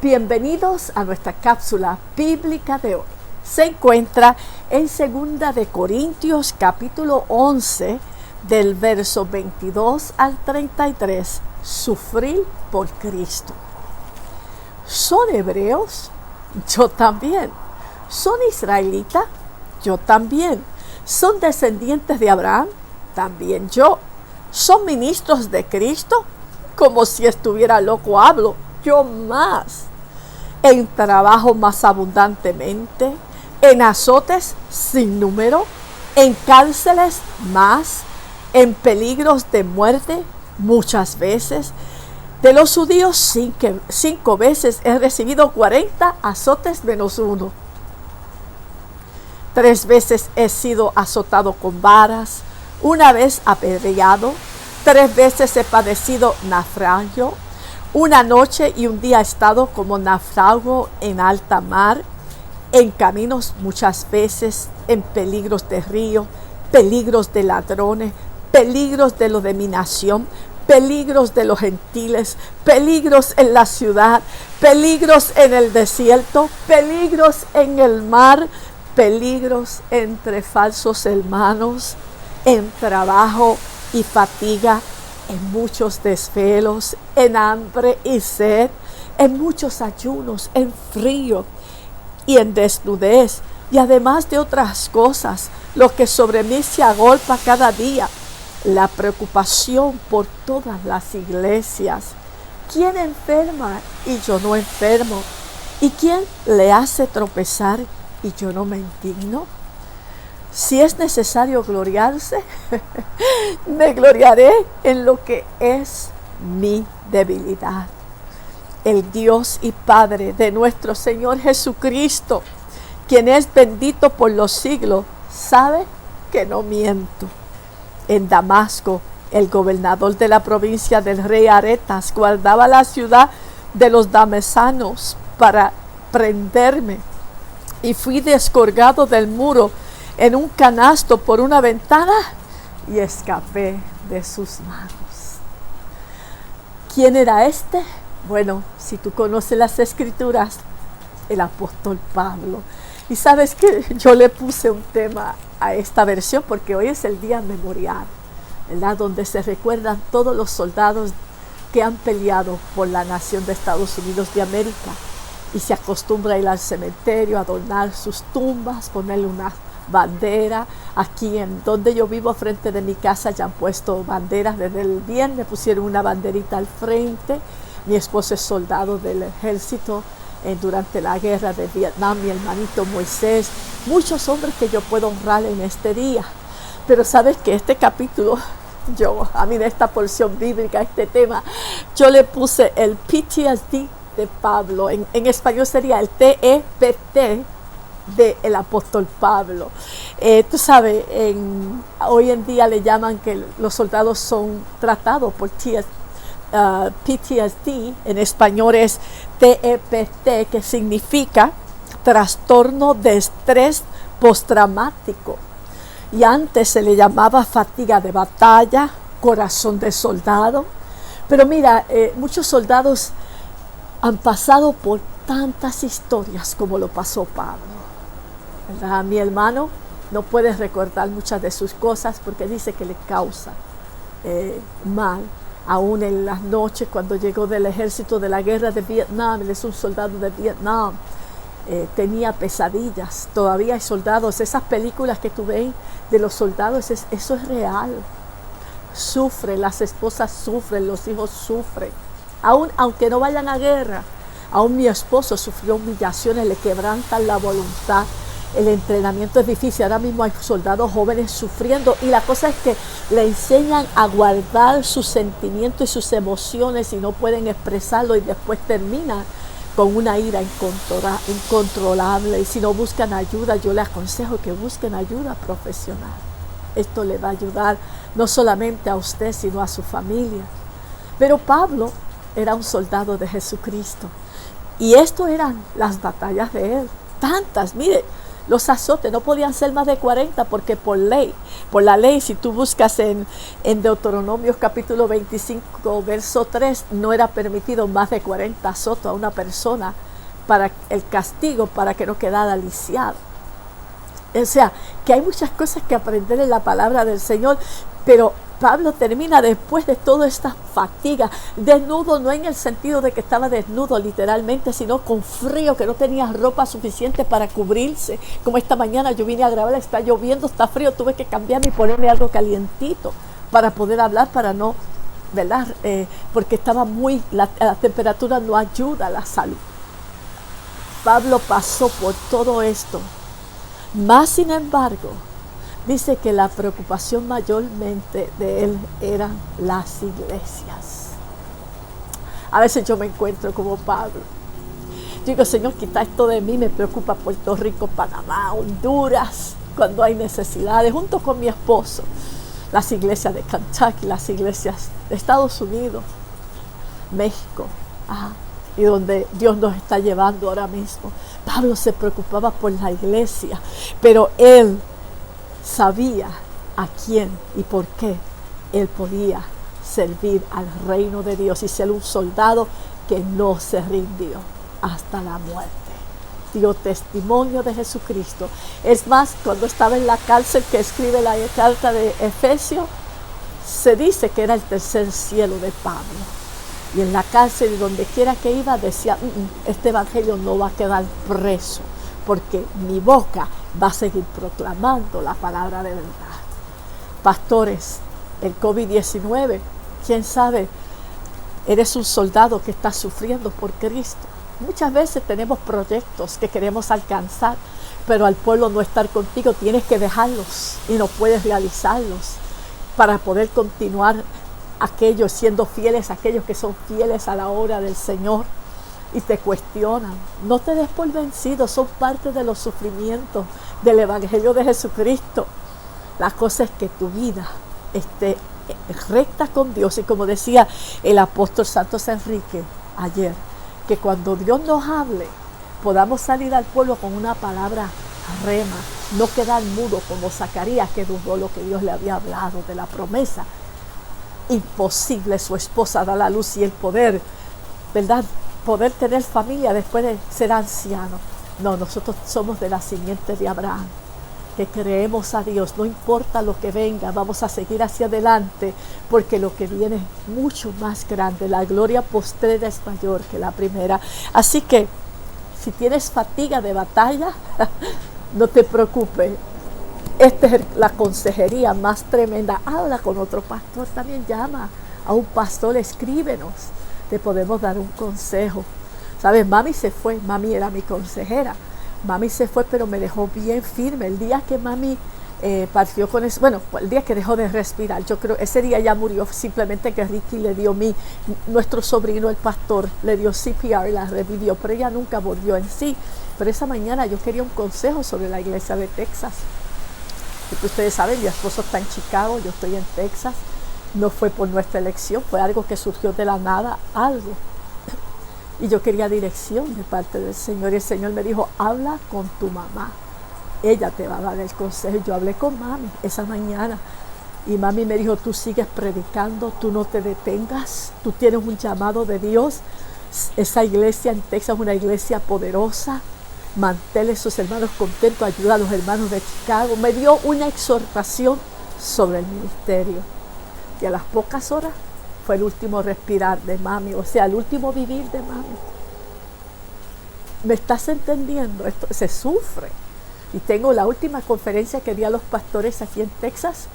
Bienvenidos a nuestra cápsula bíblica de hoy. Se encuentra en 2 de Corintios capítulo 11 del verso 22 al 33, sufrir por Cristo. ¿Son hebreos? Yo también. ¿Son israelitas? Yo también. ¿Son descendientes de Abraham? También yo. ¿Son ministros de Cristo? Como si estuviera loco hablo. Yo más. En trabajo más abundantemente, en azotes sin número, en cárceles más, en peligros de muerte muchas veces. De los judíos 5 veces he recibido 40 azotes menos 1. 3 veces he sido azotado con varas, 1 vez apedreado, 3 veces he padecido naufragio. 1 noche y 1 día he estado como náufrago en alta mar, en caminos muchas veces, en peligros de río, peligros de ladrones, peligros de los de mi nación, peligros de los gentiles, peligros en la ciudad, peligros en el desierto, peligros en el mar, peligros entre falsos hermanos, en trabajo y fatiga, en muchos desvelos, en hambre y sed, en muchos ayunos, en frío y en desnudez, y además de otras cosas, lo que sobre mí se agolpa cada día, la preocupación por todas las iglesias. ¿Quién enferma y yo no enfermo? ¿Y quién le hace tropezar y yo no me indigno? Si es necesario gloriarse, me gloriaré en lo que es mi debilidad. El Dios y Padre de nuestro Señor Jesucristo, quien es bendito por los siglos, sabe que no miento. En Damasco, el gobernador de la provincia del rey Aretas guardaba la ciudad de los damesanos para prenderme, y fui descolgado del muro en un canasto por una ventana y escapé de sus manos. ¿Quién era este? Bueno, si tú conoces las escrituras, el apóstol Pablo. Y sabes que yo le puse un tema a esta versión porque hoy es el día memorial, ¿verdad? Donde se recuerdan todos los soldados que han peleado por la nación de Estados Unidos de América. Y se acostumbra a ir al cementerio, a adornar sus tumbas, ponerle una bandera. Aquí en donde yo vivo, frente de mi casa, ya han puesto banderas desde el viernes, pusieron una banderita al frente. Mi esposo es soldado del ejército durante la guerra de Vietnam, mi hermanito Moisés, muchos hombres que yo puedo honrar en este día. Pero sabes que este capítulo, a mí de esta porción bíblica, este tema, yo le puse el PTSD de Pablo. En español sería el TEPT del apóstol Pablo. Tú sabes, hoy en día le llaman que los soldados son tratados por PTSD, en español es TEPT, que significa trastorno de estrés postraumático. Y antes se le llamaba fatiga de batalla, corazón de soldado. Pero mira, muchos soldados han pasado por tantas historias como lo pasó Pablo, ¿verdad? Mi hermano no puede recordar muchas de sus cosas porque dice que le causa mal. Aún en las noches cuando llegó del ejército de la guerra de Vietnam, él es un soldado de Vietnam, tenía pesadillas. Todavía hay soldados, esas películas que tú ves de los soldados, eso es real. Sufren, las esposas sufren, los hijos sufren. Aunque no vayan a guerra, aún mi esposo sufrió humillaciones, le quebrantan la voluntad. El entrenamiento es difícil. Ahora mismo hay soldados jóvenes sufriendo y la cosa es que le enseñan a guardar sus sentimientos y sus emociones y no pueden expresarlo y después terminan con una ira incontrolable. Y si no buscan ayuda, yo les aconsejo que busquen ayuda profesional. Esto le va a ayudar no solamente a usted, sino a su familia. Pero Pablo era un soldado de Jesucristo y esto eran las batallas de él. Tantas, mire, Los azotes no podían ser más de 40 porque por la ley, si tú buscas en Deuteronomio capítulo 25, verso 3, no era permitido más de 40 azotes a una persona para el castigo, para que no quedara lisiado. O sea, que hay muchas cosas que aprender en la palabra del Señor, pero Pablo termina después de toda esta fatiga, desnudo, no en el sentido de que estaba desnudo literalmente, sino con frío, que no tenía ropa suficiente para cubrirse. Como esta mañana yo vine a grabar, está lloviendo, está frío, tuve que cambiarme y ponerme algo calientito para poder hablar, para no, ¿verdad? Porque estaba la temperatura no ayuda a la salud. Pablo pasó por todo esto. Más sin embargo, dice que la preocupación mayormente de él eran las iglesias. A veces yo me encuentro como Pablo. Yo digo, Señor, quita esto de mí, me preocupa Puerto Rico, Panamá, Honduras, cuando hay necesidades, junto con mi esposo. Las iglesias de Kentucky, las iglesias de Estados Unidos, México, y donde Dios nos está llevando ahora mismo. Pablo se preocupaba por la iglesia, pero él sabía a quién y por qué él podía servir al reino de Dios y ser un soldado que no se rindió hasta la muerte. Dio testimonio de Jesucristo. Es más, cuando estaba en la cárcel, que escribe la carta de Efesios, se dice que era el tercer cielo de Pablo. Y en la cárcel y donde quiera que iba decía, este evangelio no va a quedar preso, porque mi boca va a seguir proclamando la palabra de verdad. Pastores, el COVID-19, quién sabe, eres un soldado que está sufriendo por Cristo. Muchas veces tenemos proyectos que queremos alcanzar, pero al pueblo no estar contigo, tienes que dejarlos y no puedes realizarlos para poder continuar aquellos siendo fieles, aquellos que son fieles a la obra del Señor y te cuestionan. No te des por vencido, son parte de los sufrimientos del Evangelio de Jesucristo. La cosa es que tu vida esté recta con Dios, y como decía el apóstol Santos Enrique ayer, que cuando Dios nos hable podamos salir al pueblo con una palabra rema, no quedar mudo como Zacarías, que dudó lo que Dios le había hablado de la promesa. Imposible, su esposa da la luz y el poder, ¿verdad? Poder tener familia después de ser anciano. No, nosotros somos de la simiente de Abraham, que creemos a Dios, no importa lo que venga, vamos a seguir hacia adelante, porque lo que viene es mucho más grande, la gloria postrera es mayor que la primera. Así que, si tienes fatiga de batalla, no te preocupes. Esta es la consejería más tremenda. Habla con otro pastor, también llama a un pastor, escríbenos, te podemos dar un consejo. ¿Sabes? Mami se fue, mami era mi consejera. Mami se fue, pero me dejó bien firme. El día que mami partió con eso, bueno, el día que dejó de respirar, yo creo, ese día ya murió, simplemente que Ricky le dio nuestro sobrino, el pastor, le dio CPR y la revivió, pero ella nunca volvió en sí. Pero esa mañana yo quería un consejo sobre la iglesia de Texas. Porque ustedes saben, mi esposo está en Chicago, yo estoy en Texas. No fue por nuestra elección, fue algo que surgió de la nada, algo. Y yo quería dirección de parte del Señor. Y el Señor me dijo, habla con tu mamá. Ella te va a dar el consejo. Yo hablé con mami esa mañana. Y mami me dijo, tú sigues predicando, tú no te detengas. Tú tienes un llamado de Dios. Esa iglesia en Texas es una iglesia poderosa. Mantén a sus hermanos contentos, ayuda a los hermanos de Chicago. Me dio una exhortación sobre el ministerio. Y a las pocas horas fue el último respirar de mami, o sea, el último vivir de mami. ¿Me estás entendiendo? Esto se sufre. Y tengo la última conferencia que di a los pastores aquí en Texas,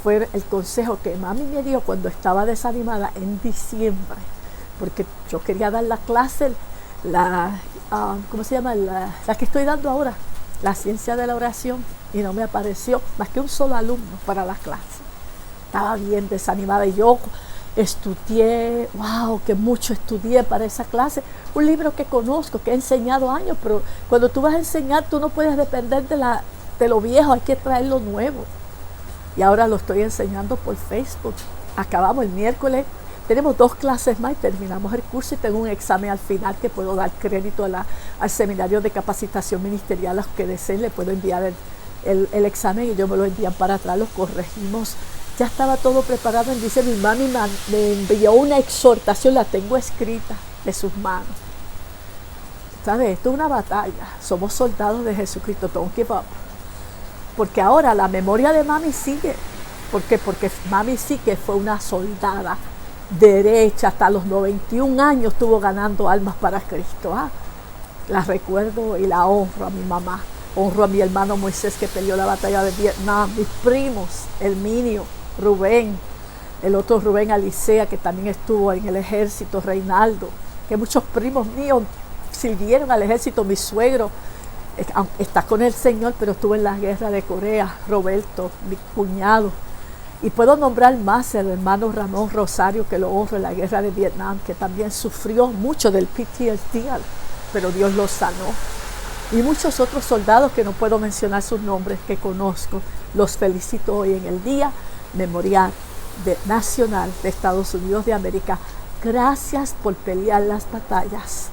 fue el consejo que mami me dio cuando estaba desanimada en diciembre, porque yo quería dar la clase, ¿cómo se llama? La que estoy dando ahora, la ciencia de la oración, y no me apareció más que un solo alumno para la clase. Estaba bien desanimada y yo estudié, wow, que mucho estudié para esa clase, un libro que conozco, que he enseñado años, pero cuando tú vas a enseñar tú no puedes depender de lo viejo, hay que traer lo nuevo. Y ahora lo estoy enseñando por Facebook. Acabamos el miércoles, Tenemos 2 clases más y terminamos el curso y tengo un examen al final que puedo dar crédito al seminario de capacitación ministerial. A los que deseen le puedo enviar el examen y ellos me lo envían para atrás, lo corregimos. Ya estaba todo preparado. Y dice, mi mami me envió una exhortación, la tengo escrita de sus manos. ¿Sabes? Esto es una batalla. Somos soldados de Jesucristo. Don't give up. Porque ahora la memoria de mami sigue. ¿Por qué? Porque mami sí que fue una soldada derecha. Hasta los 91 años estuvo ganando almas para Cristo. La recuerdo y la honro a mi mamá. Honro a mi hermano Moisés, que peleó la batalla de Vietnam. Mis primos, Herminio, Rubén. El otro Rubén Alicea, que también estuvo en el ejército. Reinaldo. Que muchos primos míos sirvieron al ejército. Mi suegro está con el Señor, pero estuvo en la guerra de Corea. Roberto, mi cuñado. Y puedo nombrar más el hermano Ramón Rosario, que lo honro en la guerra de Vietnam, que también sufrió mucho del PTSD, pero Dios lo sanó. Y muchos otros soldados que no puedo mencionar sus nombres, que conozco. Los felicito hoy en el Día Memorial Nacional de Estados Unidos de América. Gracias por pelear las batallas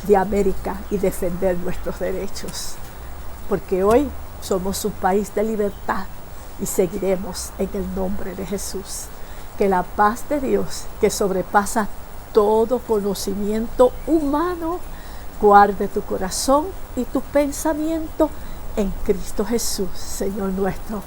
de América y defender nuestros derechos, porque hoy somos un país de libertad y seguiremos en el nombre de Jesús. Que la paz de Dios, que sobrepasa todo conocimiento humano, guarde tu corazón y tu pensamiento en Cristo Jesús, Señor nuestro.